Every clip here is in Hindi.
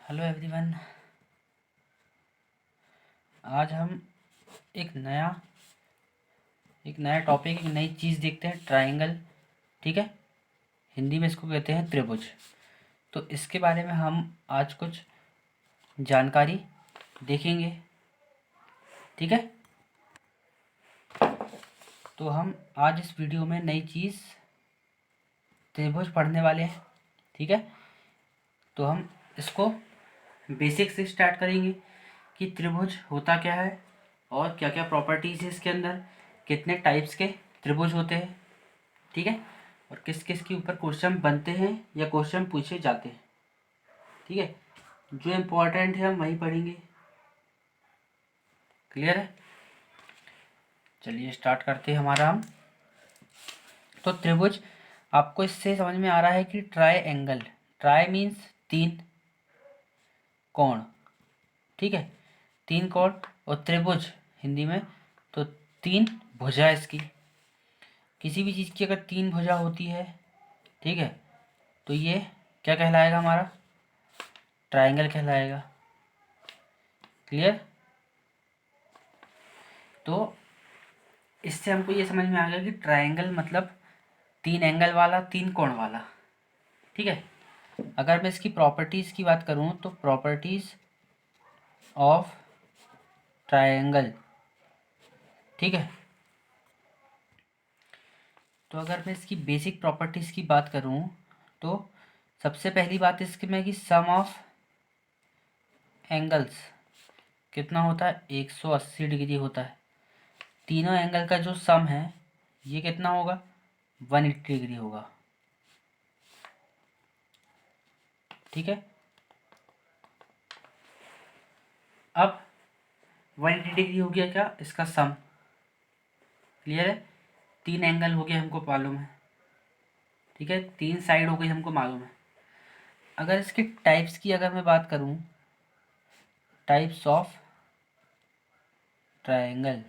Hello everyone. आज हम एक नया टॉपिक, एक नई चीज़ देखते हैं, ट्रायंगल। ठीक है, हिंदी में इसको कहते हैं त्रिभुज। तो इसके बारे में हम आज कुछ जानकारी देखेंगे। ठीक है, तो हम आज इस वीडियो में नई चीज़ त्रिभुज पढ़ने वाले हैं। ठीक है, तो हम इसको बेसिक से स्टार्ट करेंगे कि त्रिभुज होता क्या है और क्या क्या प्रॉपर्टीज़ है इसके अंदर, कितने टाइप्स के त्रिभुज होते हैं। ठीक है, और किस किस के ऊपर क्वेश्चन बनते हैं या क्वेश्चन पूछे जाते हैं। ठीक है, जो इम्पोर्टेंट है हम वही पढ़ेंगे। क्लियर है? चलिए स्टार्ट करते हैं हमारा हम। तो त्रिभुज आपको इससे समझ में आ रहा है कि ट्राई एंगल, ट्राई मीन्स तीन कोण। ठीक है, तीन कोण, और त्रिभुज हिंदी में तो तीन भुजा इसकी। किसी भी चीज़ की अगर तीन भुजा होती है, ठीक है, तो ये क्या कहलाएगा? हमारा ट्रायंगल कहलाएगा। क्लियर? तो इससे हमको ये समझ में आ गया कि ट्रायंगल मतलब तीन एंगल वाला, तीन कोण वाला। ठीक है, अगर मैं इसकी प्रॉपर्टीज़ की बात करूँ तो प्रॉपर्टीज़ ऑफ ट्रायंगल। ठीक है, तो अगर मैं इसकी बेसिक प्रॉपर्टीज़ की बात करूँ तो सबसे पहली बात इसकी में कि सम ऑफ एंगल्स कितना होता है? 180 डिग्री होता है। तीनों एंगल का जो सम है ये कितना होगा? 180 डिग्री होगा। ठीक है, अब 180 डिग्री हो गया क्या? इसका सम। क्लियर है? तीन एंगल हो गए हमको मालूम है। ठीक है, तीन साइड हो गई हमको मालूम है। अगर इसके टाइप्स की अगर मैं बात करूं, टाइप्स ऑफ ट्रायंगल।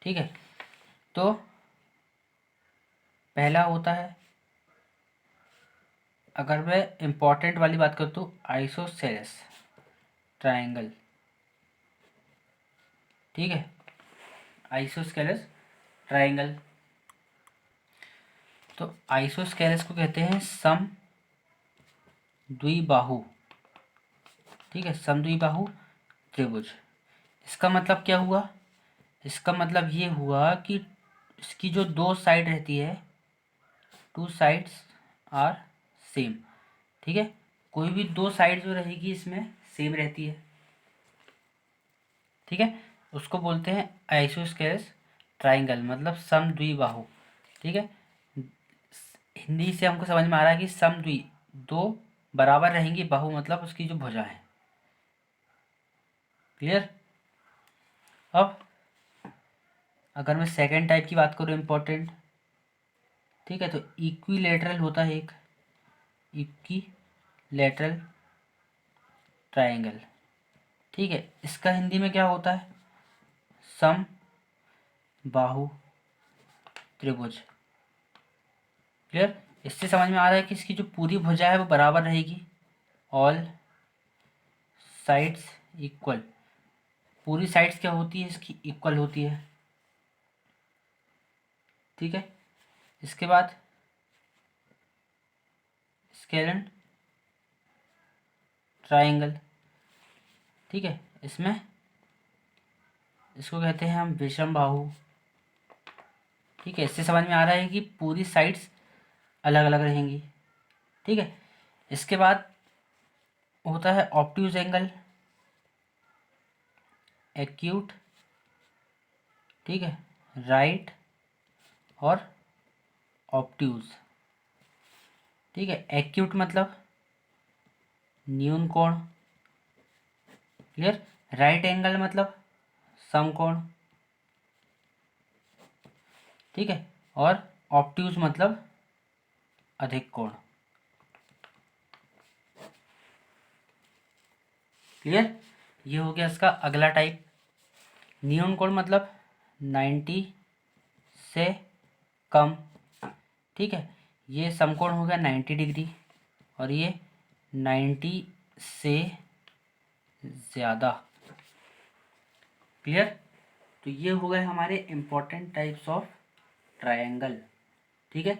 ठीक है, तो पहला होता है, अगर मैं इम्पोर्टेंट वाली बात करूँ तो आइसोसेलेस ट्रायंगल। ठीक है, आइसोस्केलस ट्रायंगल। तो आइसोस्केलस को कहते हैं सम द्विबाहु। ठीक है, सम द्विबाहु त्रिभुज। इसका मतलब क्या हुआ? इसका मतलब ये हुआ कि इसकी जो दो साइड रहती है, टू साइड्स आर सेम। ठीक है, कोई भी दो साइड जो रहेगी इसमें सेम रहती है। ठीक है, उसको बोलते हैं आइसोस्केलस ट्रायंगल, मतलब समद्विबाहु। ठीक है, हिंदी से हमको समझ में आ रहा है कि समद्वि, दो बराबर रहेंगी, बाहु मतलब उसकी जो भुजा है। क्लियर? अब अगर मैं सेकेंड टाइप की बात करूँ इम्पोर्टेंट, ठीक है, तो इक्विलेटरल होता है एक, इक्विलेटरल ट्रायंगल। ठीक है, इसका हिंदी में क्या होता है? सम बाहु त्रिभुज। क्लियर? इससे समझ में आ रहा है कि इसकी जो पूरी भुजा है वो बराबर रहेगी, ऑल साइड्स इक्वल। पूरी साइड्स क्या होती है इसकी? इक्वल होती है। ठीक है, इसके बाद स्केलन ट्रायंगल। ठीक है, इसमें इसको कहते हैं हम विषम बाहु। ठीक है, इससे समझ में आ रहा है कि पूरी साइड्स अलग अलग रहेंगी। ठीक है, इसके बाद होता है ऑब्ट्यूज एंगल, एक्यूट। ठीक है, राइट और ऑब्ट्यूज। ठीक है, एक्यूट मतलब न्यून कोण। क्लियर? राइट एंगल मतलब समकोण। ठीक है, और ऑब्ट्यूज मतलब अधिक कोण। क्लियर? ये हो गया इसका अगला टाइप। न्यून कोण मतलब 90 से कम। ठीक है, ये समकोण हो गया 90 डिग्री, और ये 90 से ज़्यादा। क्लियर। तो ये हो गए हमारे इम्पोर्टेंट टाइप्स ऑफ ट्रायंगल। ठीक है,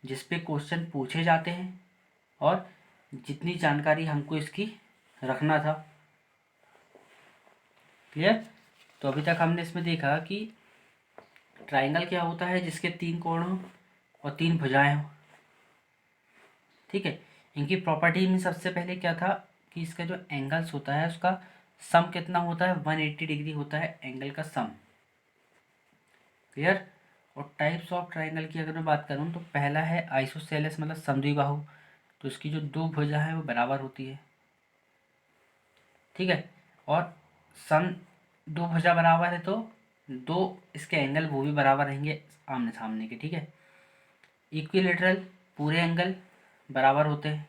जिस पे क्वेश्चन पूछे जाते हैं और जितनी जानकारी हमको इसकी रखना था। क्लियर। तो अभी तक हमने इसमें देखा कि ट्रायंगल क्या होता है, जिसके 3 कोण हों और 3 भुजाएं हों। ठीक है, इनकी प्रॉपर्टी में सबसे पहले क्या था कि इसका जो एंगल्स होता है उसका सम कितना होता है, 180 डिग्री होता है एंगल का सम। क्लियर। और टाइप्स ऑफ ट्रायंगल की अगर मैं बात करूँ तो पहला है आइसोसेलेस मतलब समद्विबाहु, तो इसकी जो 2 भुजा है वो बराबर होती है। ठीक है, और सम 2 भुजा बराबर है तो 2 इसके एंगल वो भी बराबर रहेंगे आमने सामने के। ठीक है, इक्विलेटरल पूरे एंगल बराबर होते हैं।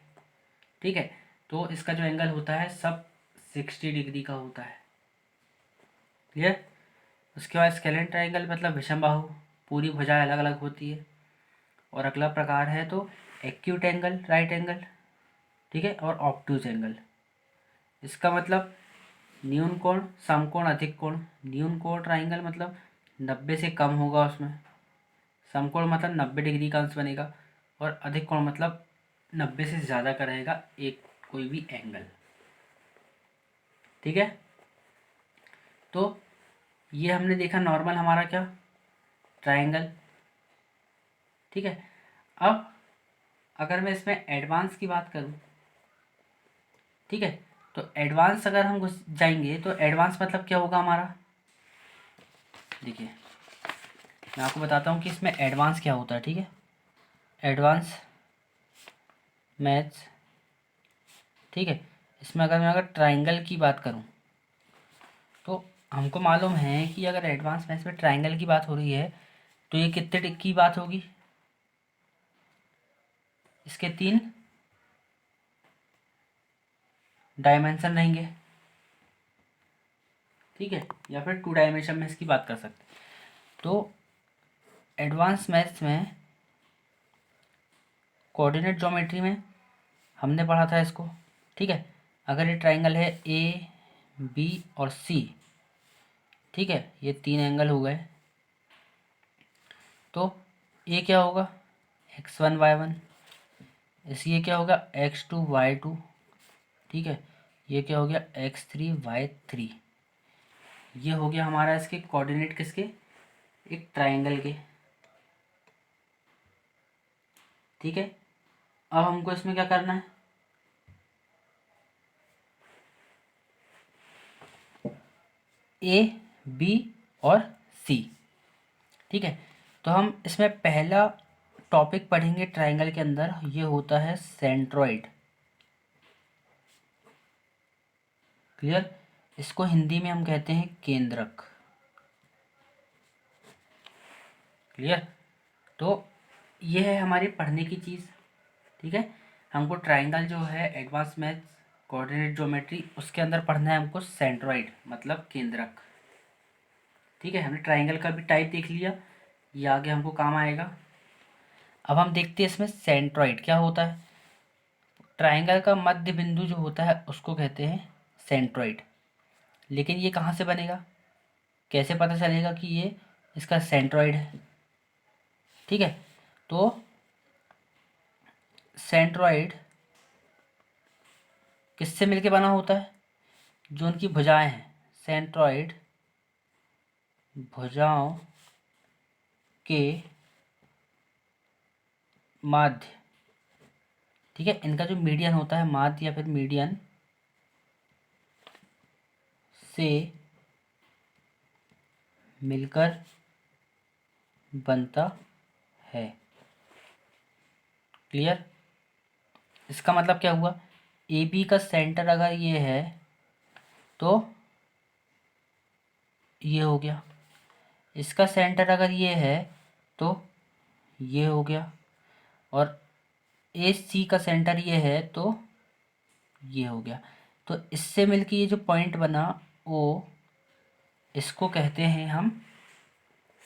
ठीक है, तो इसका जो एंगल होता है सब 60 डिग्री का होता है। क्लियर। उसके बाद स्केलेन ट्रायंगल मतलब विषमबाहु, पूरी भुजाएं अलग अलग होती है। और अगला प्रकार है तो एक्यूट एंगल राइट एंगल। ठीक है, और ऑब्टूज एंगल। इसका मतलब न्यून कोण समकोण अधिक कोण। न्यून कोण ट्रायंगल मतलब 90 से कम होगा उसमें, समकोण मतलब 90 डिग्री का अंश बनेगा, और अधिक कोण मतलब 90 से ज़्यादा का रहेगा एक कोई भी एंगल। ठीक है, तो ये हमने देखा नॉर्मल हमारा क्या ट्रायंगल। ठीक है, अब अगर मैं इसमें एडवांस की बात करूं, ठीक है, तो एडवांस अगर हम घुस जाएंगे तो एडवांस मतलब क्या होगा हमारा। देखिए मैं आपको बताता हूँ कि इसमें एडवांस क्या होता है। ठीक है, एडवांस मैथ्स। ठीक है, इसमें अगर ट्रायंगल की बात करूँ तो हमको मालूम है कि अगर एडवांस मैथ्स में ट्रायंगल की बात हो रही है तो ये कितने की बात होगी, इसके 3 डायमेंशन रहेंगे। ठीक है, या फिर 2 डायमेंशन में इसकी बात कर सकते हैं। तो एडवांस मैथ्स में कोऑर्डिनेट ज्योमेट्री में हमने पढ़ा था इसको। ठीक है, अगर ये ट्रायंगल है ए बी और सी, ठीक है, ये 3 एंगल हो गए, तो ए क्या होगा x1 y1, इस ये क्या होगा x2 y2। ठीक है, ये क्या हो गया x3 y3। ये हो गया हमारा इसके कोऑर्डिनेट किसके, एक ट्रायंगल के। ठीक है, अब हमको इसमें क्या करना है, ए बी और सी। ठीक है, तो हम इसमें पहला टॉपिक पढ़ेंगे ट्रायंगल के अंदर, ये होता है सेंट्रॉइड। क्लियर। इसको हिंदी में हम कहते हैं केंद्रक। क्लियर। तो ये है हमारी पढ़ने की चीज़। ठीक है, हमको ट्रायंगल जो है एडवांस मैथ्स कोऑर्डिनेट ज्योमेट्री उसके अंदर पढ़ना है हमको सेंट्रॉइड मतलब केंद्रक। ठीक है, हमने ट्रायंगल का भी टाइप देख लिया, ये आगे हमको काम आएगा। अब हम देखते हैं इसमें सेंट्रॉइड क्या होता है। ट्रायंगल का मध्य बिंदु जो होता है उसको कहते हैं सेंट्रॉइड। लेकिन ये कहाँ से बनेगा, कैसे पता चलेगा कि ये इसका सेंट्रॉइड है। ठीक है, तो सेंट्रॉइड किससे मिलके बना होता है, जो उनकी भुजाएं हैं, सेंट्रॉइड भुजाओं के माध्य। ठीक है, इनका जो मीडियन होता है माध्य या फिर मीडियन से मिलकर बनता है। क्लियर। इसका मतलब क्या हुआ, ए बी का सेंटर अगर ये है तो ये हो गया, इसका सेंटर अगर ये है तो ये हो गया, और ए सी का सेंटर ये है तो ये हो गया। तो इससे मिलके ये जो पॉइंट बना ओ, इसको कहते हैं हम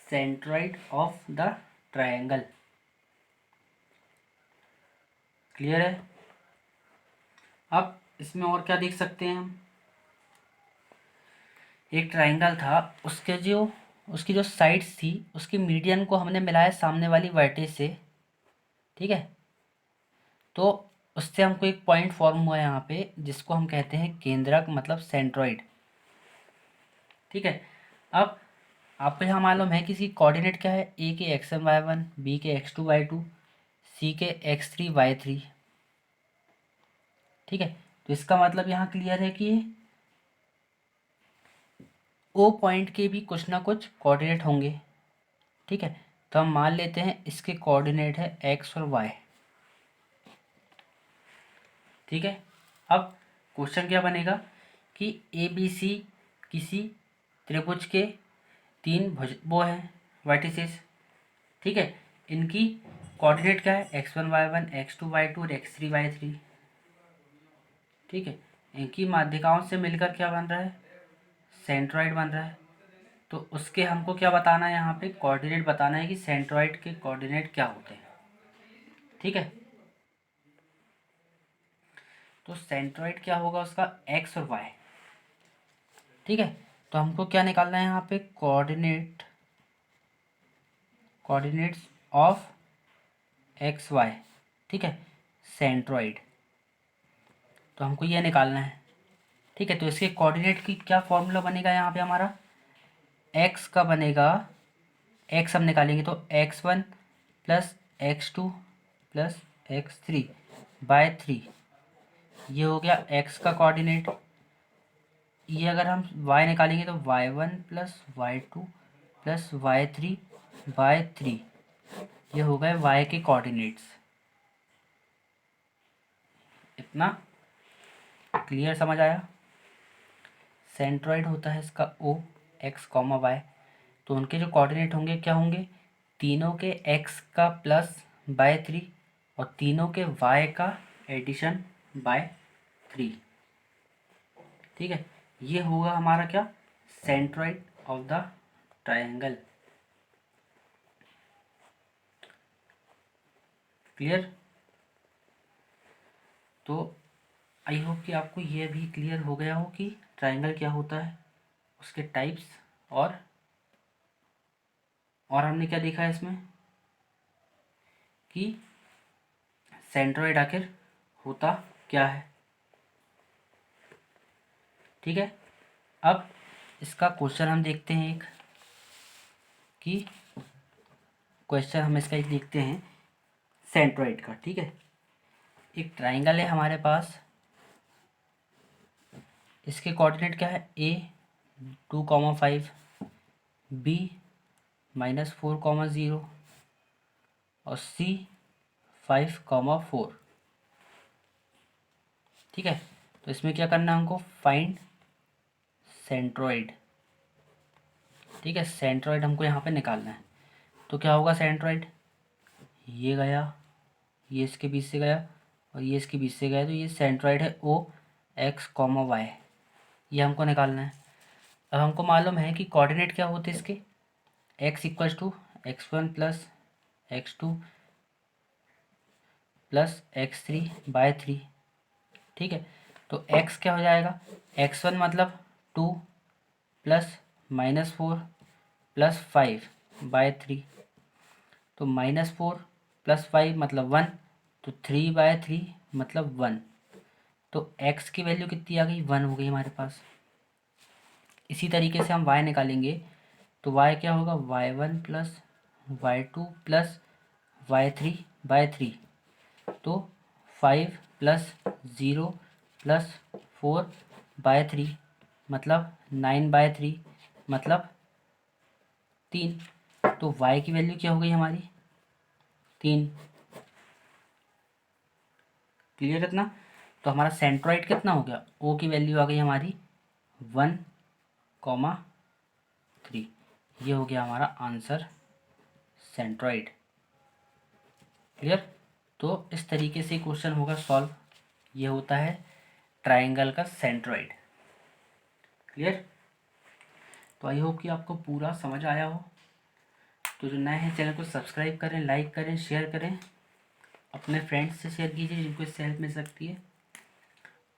centroid of the triangle. Clear है। अब इसमें और क्या देख सकते हैं हम, एक ट्राइंगल था, उसकी जो साइड्स थी उसकी मीडियन को हमने मिलाया सामने वाली वर्टेक्स से, ठीक है। तो उससे हमको एक पॉइंट फॉर्म हुआ है यहाँ पे, जिसको हम कहते हैं केंद्रक, मतलब सेंट्रॉइड, ठीक है। अब आपको यहाँ मालूम है कि इसकी कोऑर्डिनेट क्या है, ए के x1 y1, बी के x2 y2, सी के x3 y3, ठीक है। तो इसका मतलब यहाँ क्लियर है कि ओ पॉइंट के भी कुछ ना कुछ कोऑर्डिनेट होंगे, ठीक है। तो हम मान लेते हैं इसके कोऑर्डिनेट है एक्स और वाई, ठीक है। अब क्वेश्चन क्या बनेगा कि ए बी सी किसी त्रिभुज के तीन भुज वो हैं वर्टिसेस, ठीक है। इनकी कोऑर्डिनेट क्या है, x1 y1, x2 y2 और x3 y3, ठीक है। इनकी माध्यिकाओं से मिलकर क्या बन रहा है, सेंट्रॉइड बन रहा है। तो उसके हमको क्या बताना है, यहाँ पे कोऑर्डिनेट बताना है कि सेंट्रॉइड के कोऑर्डिनेट क्या होते हैं, ठीक है। तो सेंट्रॉइड क्या होगा उसका, एक्स और वाई, ठीक है। तो हमको क्या निकालना है यहाँ पे, कोऑर्डिनेट्स ऑफ एक्स वाई, ठीक है, सेंट्रॉइड। तो हमको ये निकालना है, ठीक है। तो इसके कोऑर्डिनेट की क्या फॉर्मूला बनेगा यहाँ पे हमारा, एक्स का बनेगा, एक्स हम निकालेंगे तो x1 plus x2 plus x3 by 3, ये हो गया x का कोऑर्डिनेट। ये अगर हम y निकालेंगे तो y1 plus y2 plus y3 bye 3, ये हो गए y के कोऑर्डिनेट्स। इतना क्लियर समझ आया। सेंट्रॉइड होता है इसका o, x कॉमा वाई, तो उनके जो कोऑर्डिनेट होंगे क्या होंगे, तीनों के x का प्लस बाय 3 और तीनों के y का एडिशन बाय 3, ठीक है। ये होगा हमारा क्या, centroid of the triangle. Clear. तो आई होप कि आपको ये भी क्लियर हो गया हो कि ट्रायंगल क्या होता है, उसके टाइप्स, और हमने क्या देखा है इसमें कि सेंट्रॉइड आखिर होता क्या है, ठीक है। अब इसका क्वेश्चन हम देखते हैं एक, कि क्वेश्चन हम इसका एक देखते हैं सेंट्रॉइड का, ठीक है। एक ट्राइंगल है हमारे पास, इसके कोऑर्डिनेट क्या है, ए 2,5, बी -4,0 और सी 5,4, ठीक है। तो इसमें क्या करना है हमको, फाइंड सेंट्रॉइड, ठीक है। सेंट्रॉइड हमको यहाँ पे निकालना है। तो क्या होगा सेंट्रॉइड, ये गया, ये इसके बीच से गया और ये इसके बीच से गया, तो ये सेंट्रॉइड है ओ एक्स कॉमा वाई, ये हमको निकालना है। अब हमको मालूम है कि कोऑर्डिनेट क्या होते हैं इसके, x equals to x1 plus x2 plus x3 by 3, ठीक है। तो x क्या हो जाएगा, x1 मतलब 2 प्लस -4 प्लस 5 बाय 3, तो -4 प्लस 5 मतलब 1, तो 3 बाय 3 मतलब 1, तो x की वैल्यू कितनी आ गई, 1 हो गई हमारे पास। इसी तरीके से हम y निकालेंगे तो y क्या होगा, y1 plus y2 plus y3 bye 3, तो 5 प्लस 0 प्लस 4 बाय 3 मतलब 9 बाय 3 मतलब 3, तो y की वैल्यू क्या हो गई हमारी, 3। क्लियर इतना। तो हमारा सेंट्रॉइड कितना हो गया, ओ की वैल्यू आ गई हमारी 1,3, ये हो गया हमारा आंसर, सेंट्रॉइड। क्लियर। तो इस तरीके से क्वेश्चन होगा सॉल्व, ये होता है ट्राइंगल का सेंट्रॉइड। क्लियर। तो आई होप कि आपको पूरा समझ आया हो। तो जो नए हैं चैनल को सब्सक्राइब करें, लाइक करें, शेयर करें, अपने फ्रेंड्स से शेयर कीजिए जिनको इससे हेल्प मिल सकती है।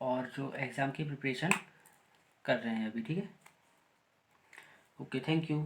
और जो एग्ज़ाम की प्रिपरेशन कर रहे हैं अभी। ठीक है, ओके, थैंक यू।